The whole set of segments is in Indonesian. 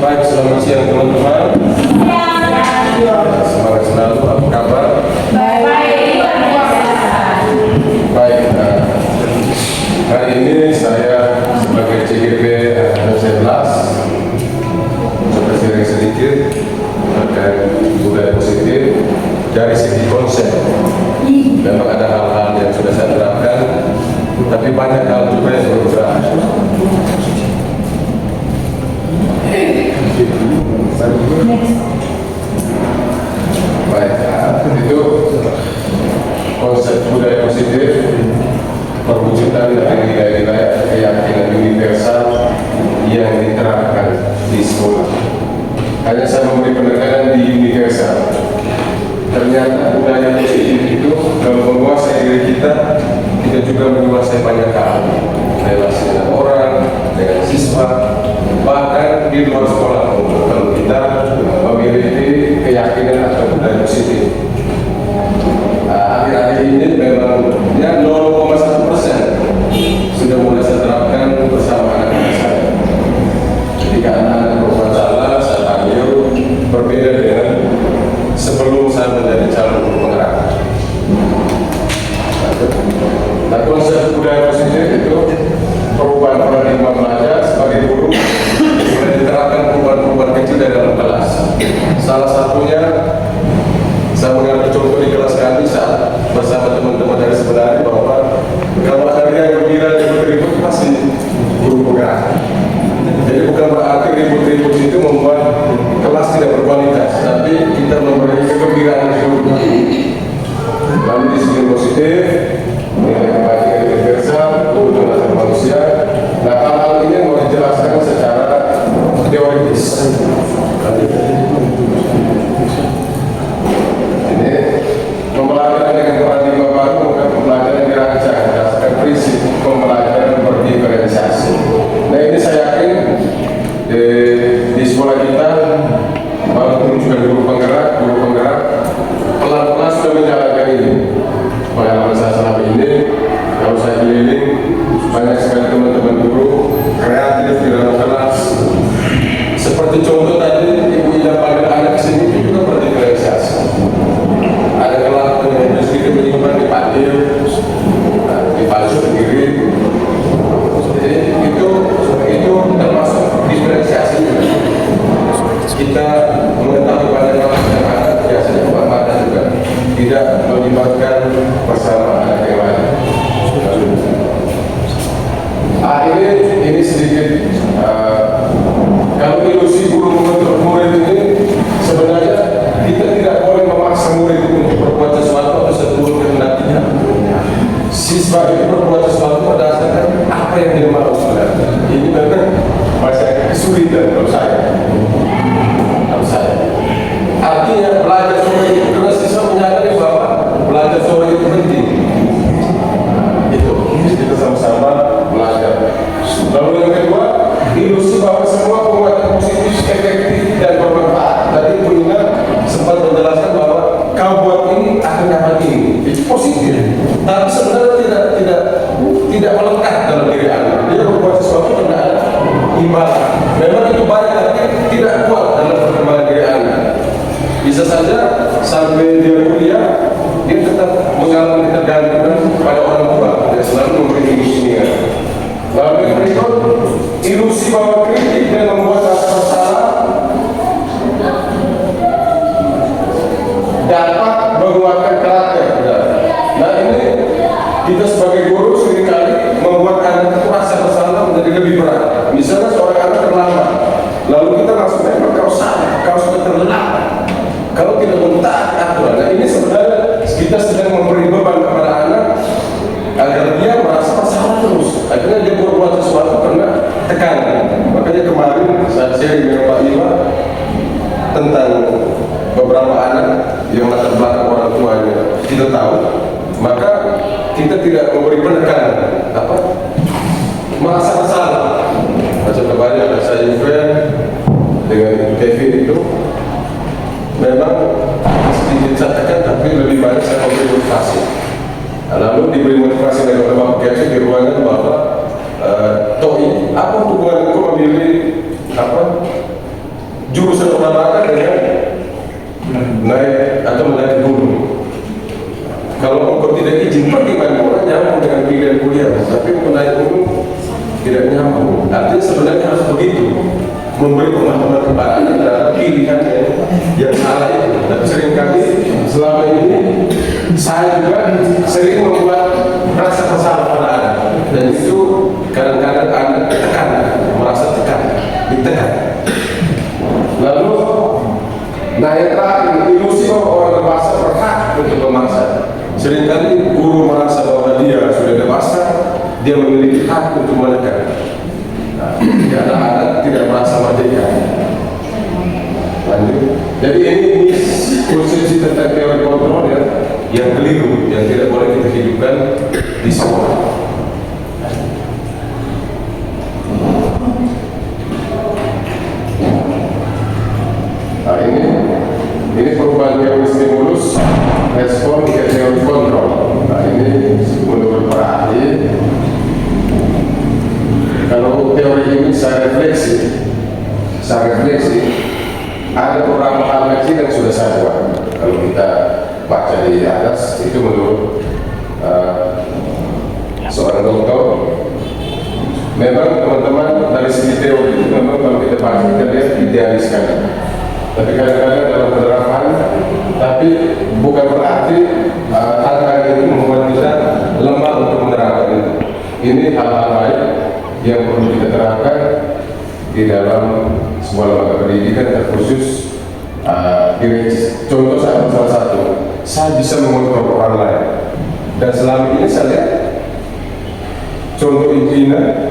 Baik, selamat siang teman-teman. Semangat selalu, apa kabar? Baik. Baik, hari ini saya sebagai CGP dosen kelas coba sharing sedikit terkait budaya positif dari segi konsep. Memang ada hal-hal yang sudah saya terapkan, tapi banyak hal juga yang belum berhasil. Baik, itu konsep budaya positif perwujudan dari nilai-nilai keyakinan universal yang diterapkan di sekolah. Hanya saya memberi penekanan di universal. Ternyata budaya positif itu kalau menguasai diri kita juga menguasai banyak hal, relasi dengan orang, dengan siswa, bahkan di luar sekolah. Kalau kita memiliki keyakinan atau budaya positif, akhir-akhir ini memang ya 0,1% sudah mulai saya terapkan bersama anak-anak saya. Ketika anak-anak berbuat salah, saya panggil, berbeda dengan sebelum saya menjadi calon guru penggerak. Nah, konsep budaya positif itu perubahan paradigma belajar sebagai guru mulai diterapkan perubahan-perubahan kecil dari dalam kelas. Salah satunya saya mengambil contoh di kelas kami saat bersama teman-teman dari sebenarnya bahwa kalau ada yang gembira dan ribut pasti guru penggerak. Jadi bukan berarti ribut-ribut itu membuat kelas tidak berkualitas, tapi kita memberi kegembiraan guru. Lalu di segi positif, nilai kebaikan universal, kebutuhan asal manusia. Nah, hal-hal ini mau dijelaskan secara teoritis. Ini pembelajaran dengan paradigma baru bukan pembelajaran yang dirancang berdasarkan prinsip pembelajaran berdiferensiasi. Nah, ini saya yakin di sekolah kita, walaupun juga guru penggerak pelan-pelan sudah menjalankan ini. Pengalaman saya selama ini, kalau saya keliling, banyak sekali teman-teman guru kreatif di dalam kelas. Seperti contoh tadi, ibu yang panggil anak sini itu juga berdiferensiasi. Ada kelas yang sedikit menyimpan dipanggil, dipalsu sendiri. Jadi itu termasuk diferensiasi juga. Kita mengetahui pada kelas yang ada biasanya ada juga tidak melibatkan bersama anak yang lain. Ini sedikit kalau ilusi guru mengontrol murid ini sebenarnya kita tidak boleh memaksa murid untuk berbuat sesuatu atau sesuatu kehendaknya. Siswa itu berbuat sesuatu berdasarkan apa yang dia mau sebenarnya. Ini memang masih kesulitan kalau saya. Artinya belajar sore itu karena siswa menyadari bahwa belajar sore itu penting. Itu kita sama-sama belajar. Lalu yang kedua, ilusi bahwa semua penguatan positif efektif dan bermanfaat. Tadi Bu Ina sempat menjelaskan bahwa kau buat ini akan dapat ini. Itu positif. Tapi sebenarnya tidak melekat dalam diri Anda. Dia berbuat sesuatu karena ada imbalan. Memang itu baik tapi tidak kuat dalam perkembangan diri Anda. Bisa saja sampai dia kuliah, dia tetap mengalami ketergantungan pada orang tua yang selalu memberi bimbingan. Lalu yang berikut, ilusi bahwa kritik dan membuat rasa bersalah dapat menguatkan karakter. Nah, ini kita sebagai guru seringkali membuat anak itu rasa bersalah menjadi lebih berat. Misalnya seorang anak terlambat, lalu kita langsung kau salah, kau sudah terlambat. Kalau tidak mentaati aturan, nah ini sebenarnya kita sedang memberi beban kepada anak agar dia merasa bersalah terus. Akhirnya dia berbuat sesuatu karena tekanan. Makanya kemarin saya sharing dengan Pak Iwa tentang beberapa anak yang latar belakang orang tuanya kita tahu, maka kita tidak memberi penekanan merasa bersalah. Macam kemarin ada saya event dengan Kevin itu. Memang sedikit saya tapi lebih banyak saya memberi motivasi. Lalu diberi motivasi dari Bapak Kevin di ruangan bahwa Toi, apa hubungan engkau memilih jurusan olahraga dengan naik atau menaik gunung. Kalau engkau tidak izin pergi main bola, nyambung dengan pilihan kuliah, tapi untuk naik gunung tidak nyambung. Artinya sebenarnya harus begitu, memberi pemahaman kepada anak terhadap pilihan yang salah itu. Dan seringkali selama ini saya juga sering membuat rasa bersalah pada anak, dan itu kadang-kadang anak ditekan, merasa ditekan. Lalu, nah yang terakhir, ilusi bahwa orang dewasa berhak untuk memaksa. Seringkali guru merasa bahwa dia sudah dewasa, dia memiliki hak untuk menekan. Nah, anak-anak tidak merasa merdeka. Lanjut. Jadi ini konsepsi tentang teori kontrol yang keliru, yang tidak boleh kita hidupkan di sekolah. Nah, ini perubahan teori stimulus respon ke teori kontrol. Nah, ini menurut para ahli, kalau teori ini saya refleksi, ada beberapa hal kecil yang sudah saya buat. Kalau kita baca di atas, itu menurut seorang dokter. Memang teman-teman dari segi teori itu memang kalau kita baca, kita lihat idealis sekali. Tapi kadang-kadang dalam penerapan, tapi bukan berarti hal-hal itu membuat kita lemah untuk menerapkan itu. Ini hal-hal baik yang perlu kita terapkan di dalam sebuah lembaga pendidikan terkhusus contoh saya salah satu, saya bisa mengontrol orang lain, dan selama ini saya lihat contoh intinya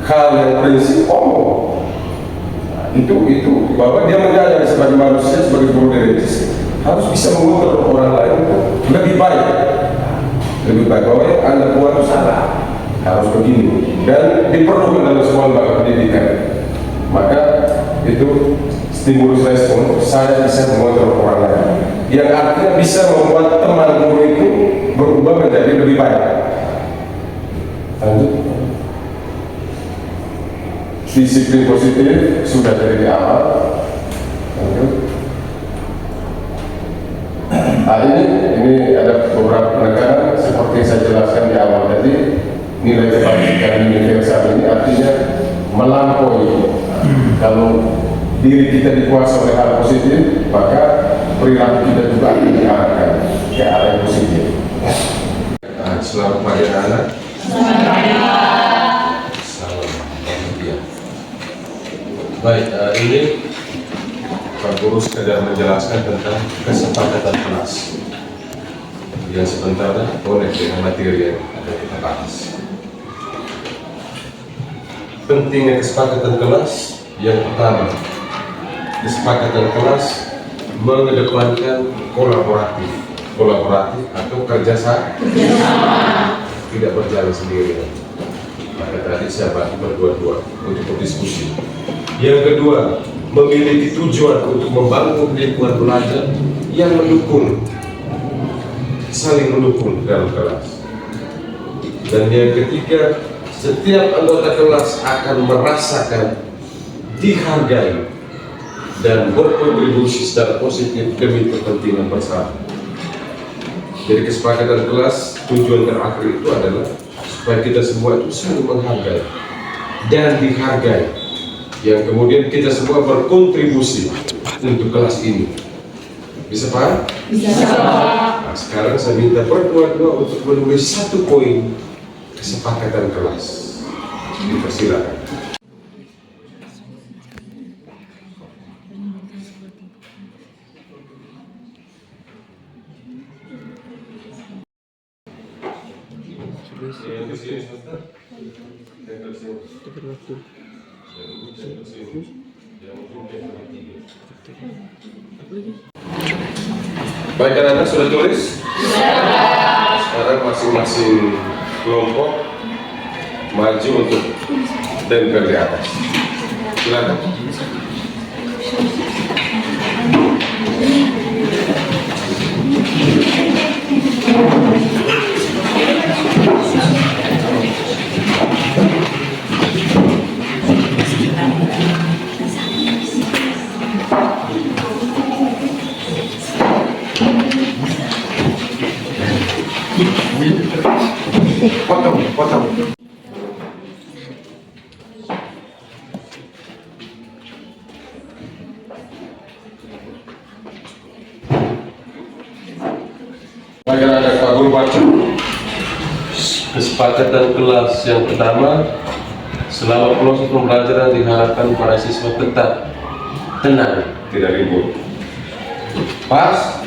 hal yang prinsip omong itu bahwa dia menyadari sebagai manusia, sebagai guru diritis harus bisa mengontrol orang lain lebih baik bahwa yang Anda buat itu salah, harus begini, dan diperlukan dalam sebuah lembaga pendidikan. Maka itu stimulus respon, saya bisa mengontrol orang lain, yang artinya bisa membuat teman guru itu berubah menjadi lebih baik. Lanjut. Disiplin positif sudah dari awal. Lanjut. Nah, ini ada beberapa penekanan seperti yang saya jelaskan di awal tadi. Nilai kebajikan universal ini artinya melampaui. Kalau diri kita dikuasai oleh hal positif, maka perilaku kita juga akan diarahkan ke arah yang positif. Selamat pagi anak. Salam bahagia. Baik, ini Pak Guru sekedar menjelaskan tentang kesepakatan kelas yang sebentar connect dengan materi yang ada kita bahas. Pentingnya kesepakatan kelas, yang pertama, kesepakatan kelas mengedepankan kolaboratif atau kerjasama, tidak berjalan sendiri. Maka tadi saya bagi berdua-dua untuk berdiskusi. Yang kedua, memiliki tujuan untuk membangun lingkungan belajar yang mendukung, saling mendukung dalam kelas. Dan yang ketiga, setiap anggota kelas akan merasakan dihargai dan berkontribusi secara positif demi kepentingan bersama. Jadi kesepakatan kelas, tujuan terakhir itu adalah supaya kita semua itu saling menghargai dan dihargai, yang kemudian kita semua berkontribusi untuk kelas ini. Bisa paham? Bisa. Nah, sekarang saya minta berdua-dua untuk menulis satu poin kesepakatan kelas. Dipersilakan. Baik, anak-anak sudah tulis? Sekarang masing-masing kelompok maju untuk tempel di atas. Silakan. Potong. Agar-agar Pak Guru baca kesepakatan kelas yang pertama, selama proses pembelajaran diharapkan para siswa tetap tenang, tidak ribut. Pas?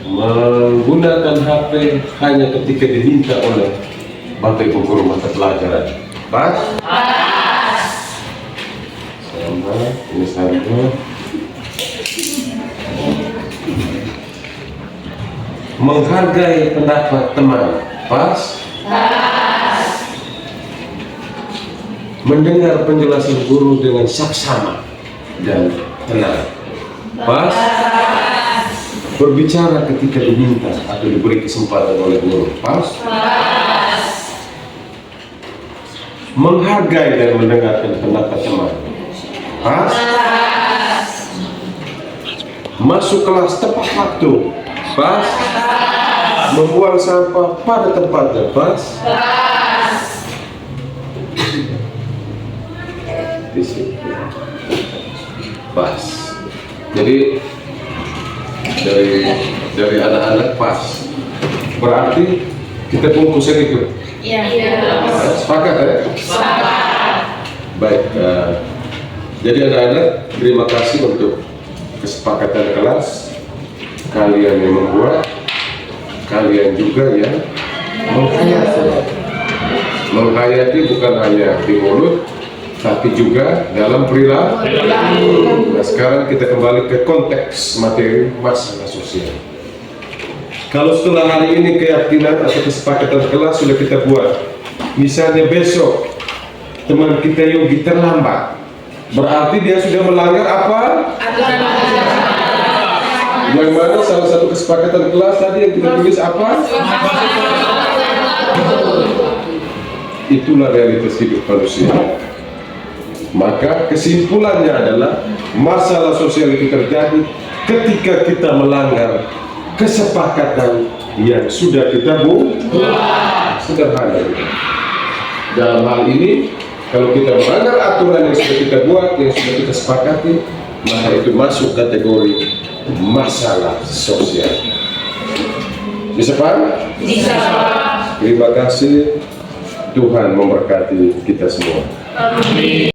Menggunakan HP hanya ketika diminta oleh Bapak Ibu guru mata pelajaran. Pas? Sama, ini sama. Menghargai pendapat teman. Pas? Mendengar penjelasan guru dengan saksama dan tenang. Pas? Berbicara ketika diminta atau diberi kesempatan oleh guru. Pas? Menghargai dan mendengarkan pendapat teman. Pas? Masuk kelas tepat waktu. Pas? Membuang sampah pada tempatnya. Pas? Disiplin. Pas. Jadi dari anak-anak pas. Berarti kita bungkus itu. Iya. Sepakat ya? Sepakat. Baik. Jadi anak-anak, terima kasih untuk kesepakatan kelas. Kalian yang membuat, kalian juga yang menghayati. Menghayati bukan hanya di mulut, tapi juga dalam perilaku. Nah, sekarang kita kembali ke konteks materi masalah sosial. Kalau setelah hari ini keyakinan atau kesepakatan kelas sudah kita buat, misalnya besok teman kita Yogi terlambat, berarti dia sudah melanggar apa? Yang mana salah satu kesepakatan kelas tadi yang kita tulis apa? Itulah realitas hidup manusia. Maka kesimpulannya adalah masalah sosial itu terjadi ketika kita melanggar kesepakatan yang sudah kita buat. Sederhana. Dalam hal ini, kalau kita melanggar aturan yang sudah kita buat, yang sudah kita sepakati, maka itu masuk kategori masalah sosial. Bisa paham? Bisa. Terima kasih. Tuhan memberkati kita semua. Amin.